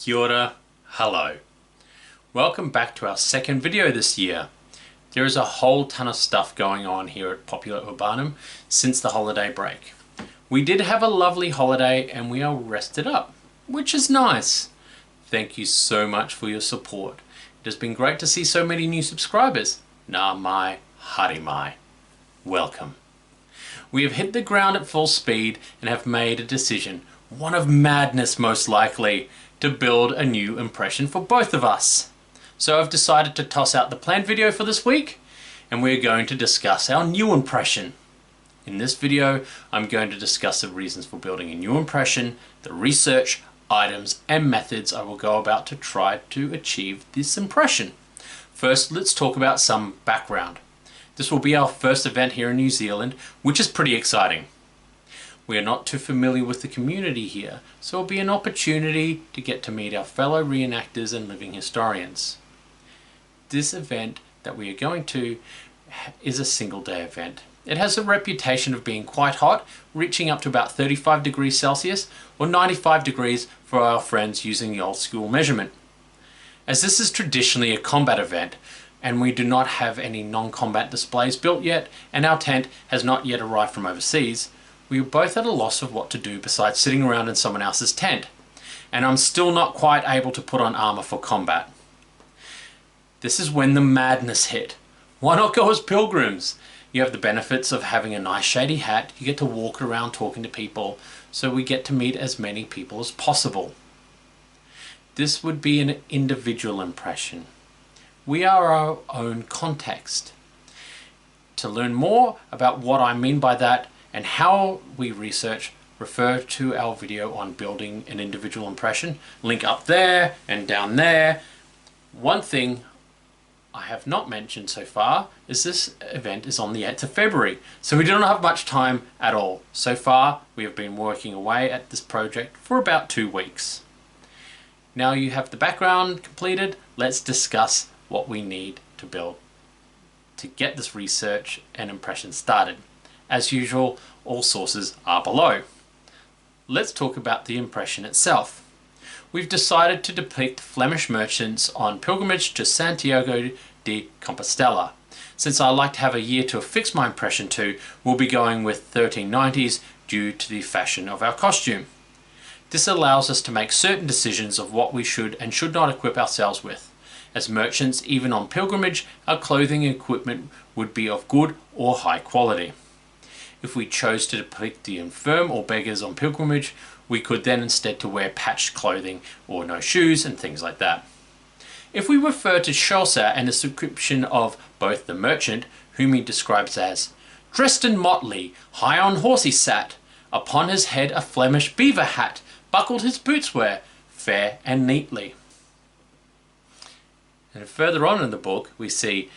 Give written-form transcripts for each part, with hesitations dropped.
Kia ora, hello. Welcome back to our second video this year. There is a whole ton of stuff going on here at Popula Urbanum since the holiday break. We did have a lovely holiday and we are rested up, which is nice. Thank you so much for your support. It has been great to see so many new subscribers. Nā mai, haere mai. Welcome. We have hit the ground at full speed and have made a decision, one of madness most likely, to build a new impression for both of us. So I've decided to toss out the planned video for this week and we're going to discuss our new impression. In this video, I'm going to discuss the reasons for building a new impression, the research, items and methods I will go about to try to achieve this impression. First, let's talk about some background. This will be our first event here in New Zealand, which is pretty exciting. We are not too familiar with the community here, so it will be an opportunity to get to meet our fellow reenactors and living historians. This event that we are going to is a single day event. It has a reputation of being quite hot, reaching up to about 35 degrees Celsius or 95 degrees for our friends using the old school measurement. As this is traditionally a combat event, and we do not have any non-combat displays built yet, and our tent has not yet arrived from overseas, we were both at a loss of what to do besides sitting around in someone else's tent, and I'm still not quite able to put on armor for combat. This is when the madness hit. Why not go as pilgrims? You have the benefits of having a nice shady hat, you get to walk around talking to people, so we get to meet as many people as possible. This would be an individual impression. We are our own context. To learn more about what I mean by that and how we research, refer to our video on building an individual impression, link up there and down there. One thing I have not mentioned so far is this event is on the 8th of February, so we don't have much time at all. So far we have been working away at this project for about 2 weeks. Now you have the background completed, let's discuss what we need to build to get this research and impression started. As usual, all sources are below. Let's talk about the impression itself. We've decided to depict Flemish merchants on pilgrimage to Santiago de Compostela. Since I like to have a year to affix my impression to, we'll be going with 1390s due to the fashion of our costume. This allows us to make certain decisions of what we should and should not equip ourselves with. As merchants, even on pilgrimage, our clothing and equipment would be of good or high quality. If we chose to depict the infirm or beggars on pilgrimage, we could then instead to wear patched clothing or no shoes and things like that. If we refer to Chaucer and the description of both the merchant, whom he describes as dressed in motley, high on horse he sat, upon his head a Flemish beaver hat, buckled his boots were, fair and neatly. And further on in the book we see,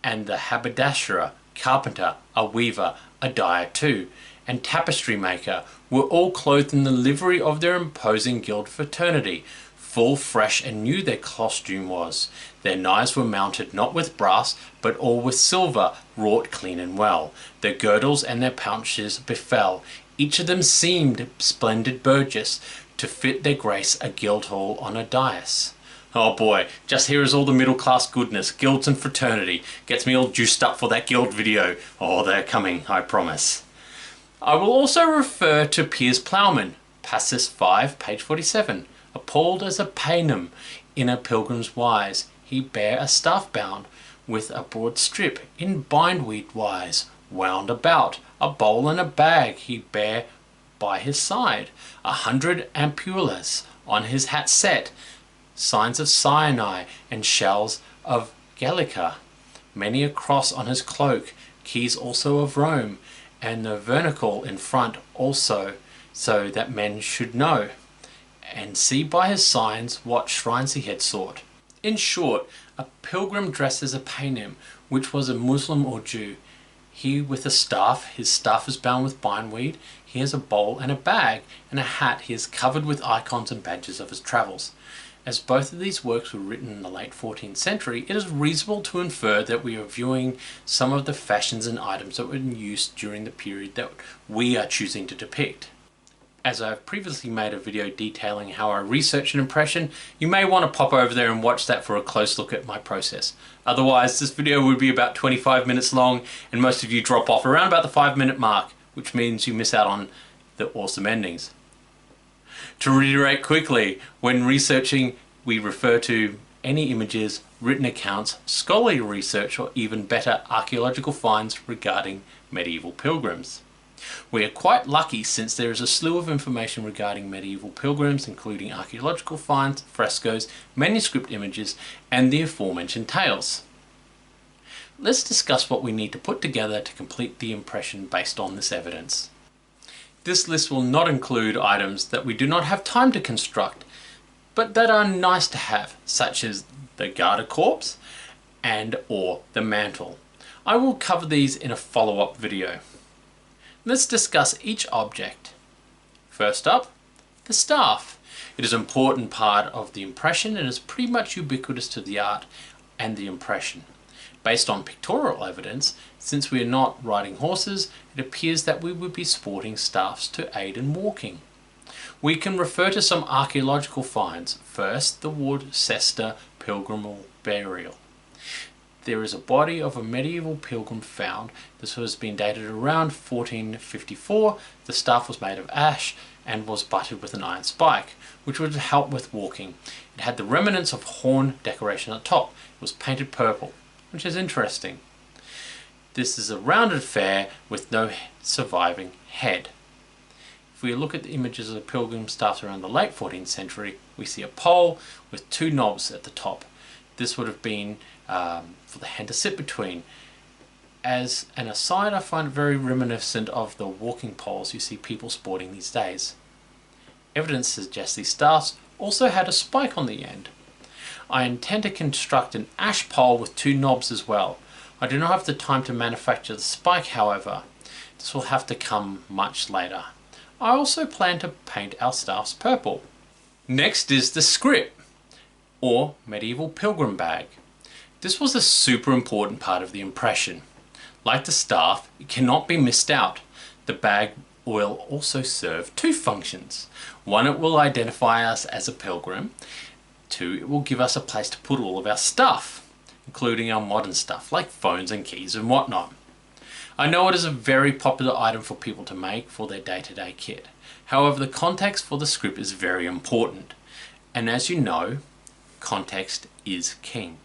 and the haberdasher, carpenter, a weaver, a dyer too, and tapestry maker were all clothed in the livery of their imposing guild fraternity. Full fresh and new their costume was. Their knives were mounted not with brass, but all with silver, wrought clean and well. Their girdles and their pouches befell. Each of them seemed splendid burgess, to fit their grace a guildhall on a dais. Oh boy, just here is all the middle class goodness, guilds and fraternity. Gets me all juiced up for that guild video. Oh, they're coming, I promise. I will also refer to Peirs Plowman, Passus 5, page 47. Appalled as a paynim in a pilgrim's wise, he bare a staff bound with a broad strip in bindweed wise, wound about, a bowl and a bag he bare by his side, 100 ampullas on his hat set, signs of Sinai and shells of Gallica, many a cross on his cloak, keys also of Rome, and the vernicle in front also, so that men should know, and see by his signs what shrines he had sought. In short, a pilgrim dressed as a paynim, which was a Muslim or Jew. He with a staff, his staff is bound with bindweed, he has a bowl and a bag, and a hat he is covered with icons and badges of his travels. As both of these works were written in the late 14th century, it is reasonable to infer that we are viewing some of the fashions and items that were in use during the period that we are choosing to depict. As I've previously made a video detailing how I research an impression, you may want to pop over there and watch that for a close look at my process. Otherwise, this video would be about 25 minutes long and most of you drop off around about the 5-minute mark, which means you miss out on the awesome endings. To reiterate quickly, when researching, we refer to any images, written accounts, scholarly research, or even better, archaeological finds regarding medieval pilgrims. We are quite lucky since there is a slew of information regarding medieval pilgrims, including archaeological finds, frescoes, manuscript images, and the aforementioned tales. Let's discuss what we need to put together to complete the impression based on this evidence. This list will not include items that we do not have time to construct, but that are nice to have, such as the garter corpse and/or the mantle. I will cover these in a follow-up video. Let's discuss each object. First up, the staff. It is an important part of the impression and is pretty much ubiquitous to the art and the impression. Based on pictorial evidence, since we are not riding horses, it appears that we would be sporting staffs to aid in walking. We can refer to some archaeological finds. First, the Worcester pilgrim burial. There is a body of a medieval pilgrim found. This has been dated around 1454. The staff was made of ash and was butted with an iron spike, which would help with walking. It had the remnants of horn decoration at the top. It was painted purple, which is interesting. This is a rounded affair with no surviving head. If we look at the images of the pilgrim staffs around the late 14th century, we see a pole with 2 knobs at the top. This would have been for the hand to sit between. As an aside, I find it very reminiscent of the walking poles you see people sporting these days. Evidence suggests these staffs also had a spike on the end. I intend to construct an ash pole with 2 knobs as well. I do not have the time to manufacture the spike, however. This will have to come much later. I also plan to paint our staffs purple. Next is the scrip, or medieval pilgrim bag. This was a super important part of the impression. Like the staff, it cannot be missed out. The bag will also serve 2 functions. 1, it will identify us as a pilgrim. 2, it will give us a place to put all of our stuff, including our modern stuff like phones and keys and whatnot. I know it is a very popular item for people to make for their day-to-day kit. However, the context for the scrip is very important. And as you know, context is king.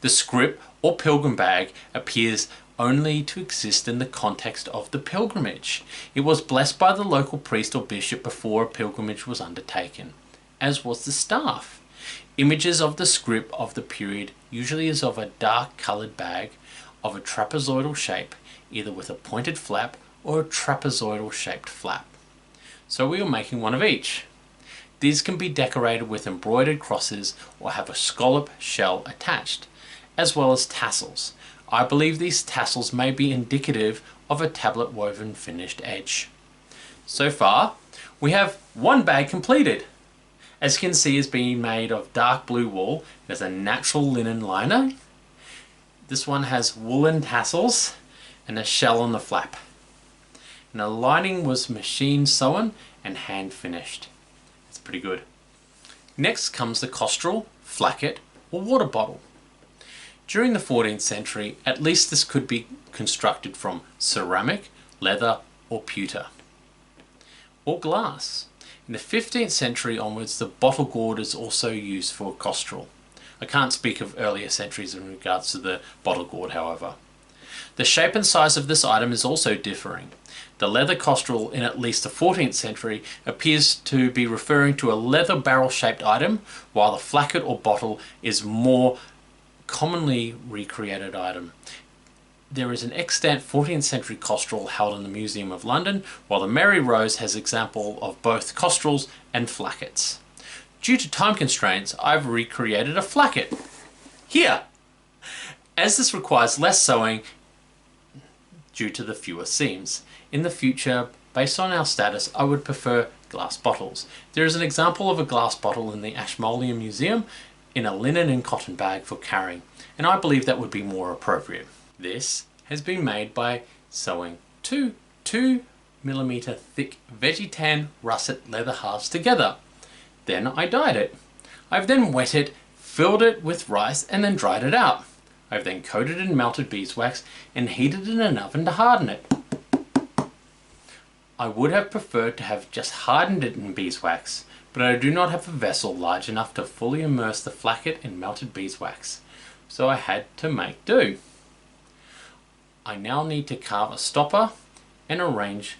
The scrip or pilgrim bag appears only to exist in the context of the pilgrimage. It was blessed by the local priest or bishop before a pilgrimage was undertaken, as was the staff. Images of the scrip of the period usually is of a dark coloured bag of a trapezoidal shape, either with a pointed flap or a trapezoidal shaped flap. So we are making one of each. These can be decorated with embroidered crosses or have a scallop shell attached, as well as tassels. I believe these tassels may be indicative of a tablet woven finished edge. So far, we have one bag completed. As you can see, it's being made of dark blue wool. There's a natural linen liner. This one has woolen tassels and a shell on the flap. And the lining was machine sewn and hand finished. It's pretty good. Next comes the costrel, flacket, or water bottle. During the 14th century, at least this could be constructed from ceramic, leather, or pewter, or glass. In the 15th century onwards, the bottle gourd is also used for a costrel. I can't speak of earlier centuries in regards to the bottle gourd, however. The shape and size of this item is also differing. The leather costrel in at least the 14th century appears to be referring to a leather barrel-shaped item, while the flacket or bottle is more commonly recreated item. There is an extant 14th century costrel held in the Museum of London, while the Mary Rose has example of both costrels and flackets. Due to time constraints, I've recreated a flacket here, as this requires less sewing due to the fewer seams. In the future, based on our status, I would prefer glass bottles. There is an example of a glass bottle in the Ashmolean Museum in a linen and cotton bag for carrying, and I believe that would be more appropriate. This has been made by sewing two 8mm thick veggie tan russet leather halves together. Then I dyed it. I've then wet it, filled it with rice and then dried it out. I've then coated it in melted beeswax and heated it in an oven to harden it. I would have preferred to have just hardened it in beeswax, but I do not have a vessel large enough to fully immerse the flacket in melted beeswax, so I had to make do. I now need to carve a stopper and arrange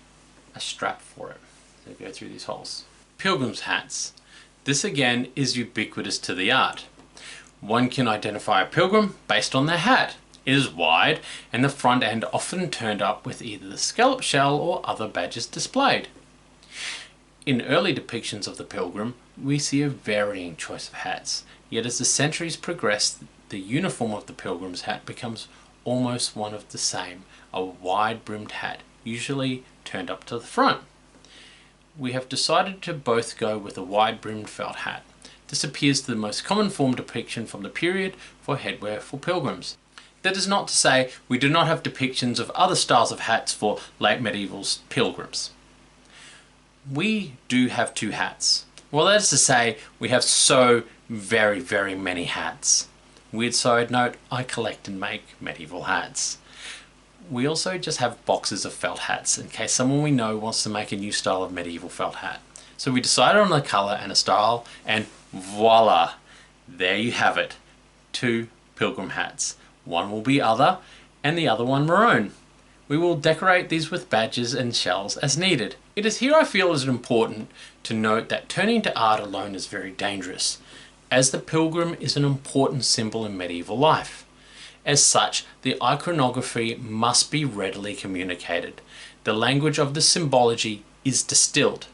a strap for it. So go through these holes. Pilgrim's hats. This again is ubiquitous to the art. One can identify a pilgrim based on their hat. It is wide and the front end often turned up with either the scallop shell or other badges displayed. In early depictions of the pilgrim, we see a varying choice of hats, yet as the centuries progress, the uniform of the pilgrim's hat becomes almost one of the same, a wide-brimmed hat, usually turned up to the front. We have decided to both go with a wide-brimmed felt hat. This appears to the most common form depiction from the period for headwear for pilgrims. That is not to say we do not have depictions of other styles of hats for late medieval pilgrims. We do have two hats. Well, that is to say we have so very many hats. Weird side note, I collect and make medieval hats. We also just have boxes of felt hats in case someone we know wants to make a new style of medieval felt hat. So we decided on a colour and a style and voila, there you have it. Two pilgrim hats. One will be other and the other one maroon. We will decorate these with badges and shells as needed. It is here I feel it important to note that turning to art alone is very dangerous, as the pilgrim is an important symbol in medieval life. As such, the iconography must be readily communicated. The language of the symbology is distilled.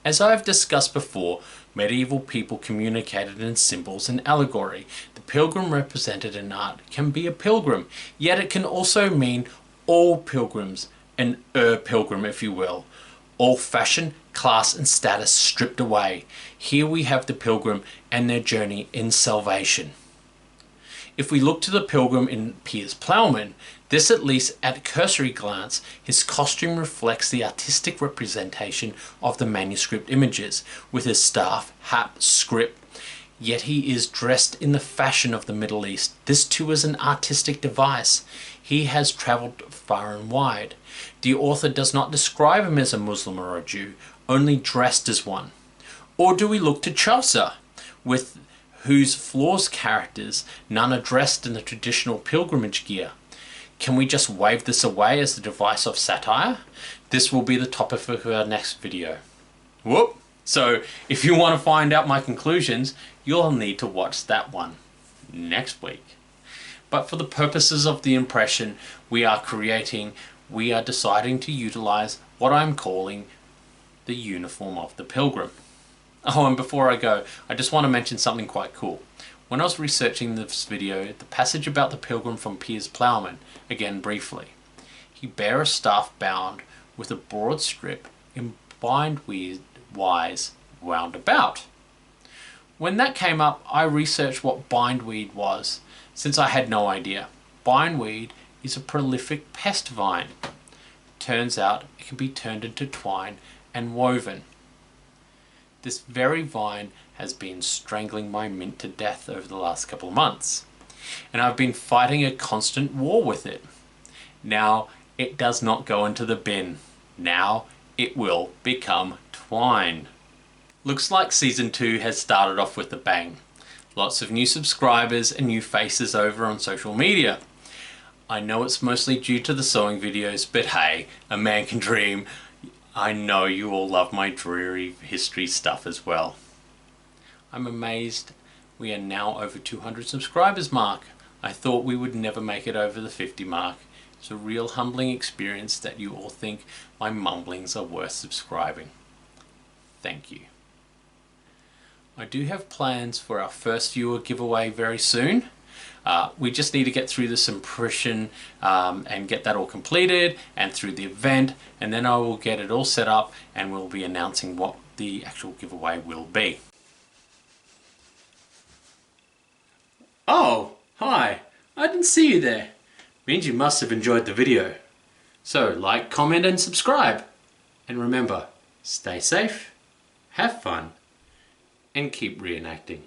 As I have discussed before, medieval people communicated in symbols and allegory. The pilgrim represented in art can be a pilgrim, yet it can also mean all pilgrims, an pilgrim if you will. All fashion, class and status stripped away. Here we have the pilgrim and their journey in salvation. If we look to the pilgrim in Peirs' Plowman, this at least at a cursory glance, his costume reflects the artistic representation of the manuscript images, with his staff, hat, scrip, yet he is dressed in the fashion of the Middle East. This too is an artistic device. He has travelled far and wide. The author does not describe him as a Muslim or a Jew, only dressed as one. Or do we look to Chaucer, with whose flaws characters none are dressed in the traditional pilgrimage gear? Can we just wave this away as the device of satire? This will be the topic of our next video. Whoop! So if you want to find out my conclusions, you'll need to watch that one next week. But for the purposes of the impression we are deciding to utilize what I'm calling the uniform of the pilgrim. Oh, and before I go, I just want to mention something quite cool. When I was researching this video, the passage about the pilgrim from Peirs' Plowman, again briefly, he bare a staff bound with a broad scrip in bindweed-wise wound about. When that came up, I researched what bindweed was, since I had no idea. Bindweed is a prolific pest vine. Turns out it can be turned into twine and woven. This very vine has been strangling my mint to death over the last couple of months, and I've been fighting a constant war with it. Now it does not go into the bin. Now it will become twine. Looks like season 2 has started off with a bang. Lots of new subscribers and new faces over on social media. I know it's mostly due to the sewing videos, but hey, a man can dream. I know you all love my dreary history stuff as well. I'm amazed we are now over 200 subscribers mark. I thought we would never make it over the 50 mark. It's a real humbling experience that you all think my mumblings are worth subscribing. Thank you. I do have plans for our first viewer giveaway very soon. We just need to get through this impression and get that all completed and through the event, and then I will get it all set up and we'll be announcing what the actual giveaway will be. Oh, hi! I didn't see you there. Means you must have enjoyed the video. So like, comment and subscribe. And remember, stay safe, have fun, and keep reenacting.